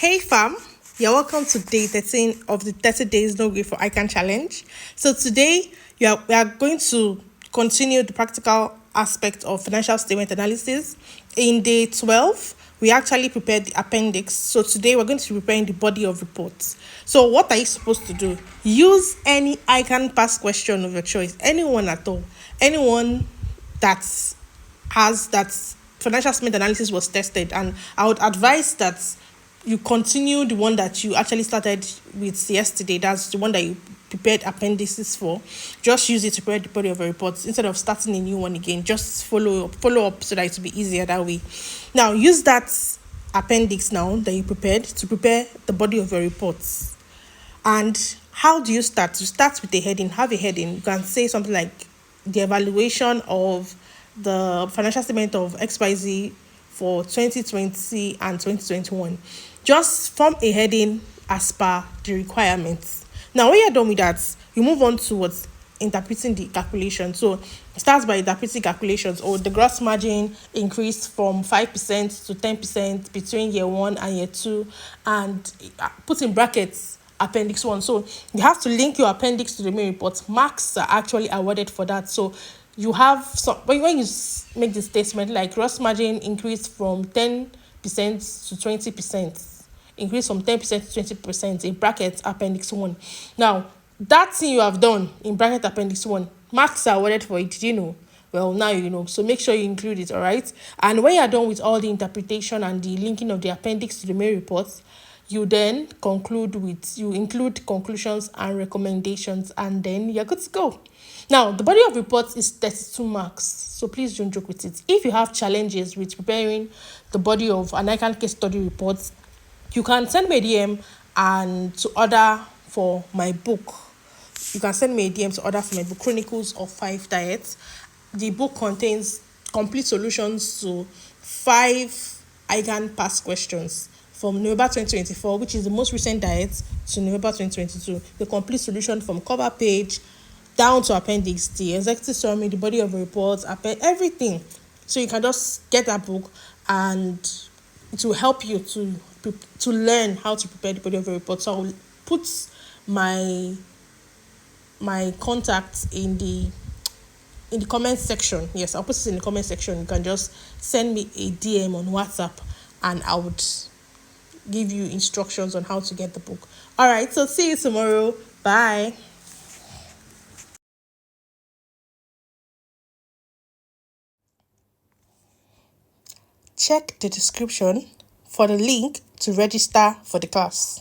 Hey fam, you're welcome to day 13 of the 30 days no grade for ICANN challenge. So today we are going to continue the practical aspect of financial statement analysis. In day 12, we actually prepared the appendix. So today we're going to be preparing the body of reports. So what are you supposed to do? Use any ICANN past question of your choice, anyone at all, anyone that has that financial statement analysis was tested, and I would advise that you continue the one that you actually started with yesterday. That's the one that you prepared appendices for. Just use it to prepare the body of a report instead of starting a new one again. Just follow up so that it will be easier that way. Now use that appendix now that you prepared to prepare the body of your reports. And how do you start? You start with a heading. Have a heading. You can say something like the evaluation of the financial statement of XYZ for 2020 and 2021. Just form a heading as per the requirements. Now, when you're done with that, you move on towards interpreting the calculation. So it starts by interpreting calculations, or the gross margin increased from 5% to 10% between year 1 and year 2, and put in brackets appendix 1. So you have to link your appendix to the main report. Marks are actually awarded for that. So you have some, when you make the statement like gross margin increased from 10% to 20%, increase from 10% to 20%, in bracket appendix 1. Now that thing you have done in bracket appendix 1, marks are awarded for it. Did you know? Well, now you know. So make sure you include it. All right. And when you're done with all the interpretation and the linking of the appendix to the main report, you then include conclusions and recommendations, and then you're good to go. Now, the body of reports is 32 marks, so please don't joke with it. If you have challenges with preparing the body of an ICANN case study report, you can send me a DM and to order for my book. You can send me a DM to order for my book, Chronicles of 5 Diets. The book contains complete solutions to 5 ICANN past questions from November 2024, which is the most recent diet, to November 2022. The complete solution from cover page down to appendix, the executive summary, the body of reports, everything. So you can just get that book, and it will help you to learn how to prepare the body of a report. So I'll put my contacts in the comment section. Yes, I'll put it in the comment section. You can just send me a DM on WhatsApp, and I would give you instructions on how to get the book. All right, so see you tomorrow. Bye. Check the description for the link to register for the class.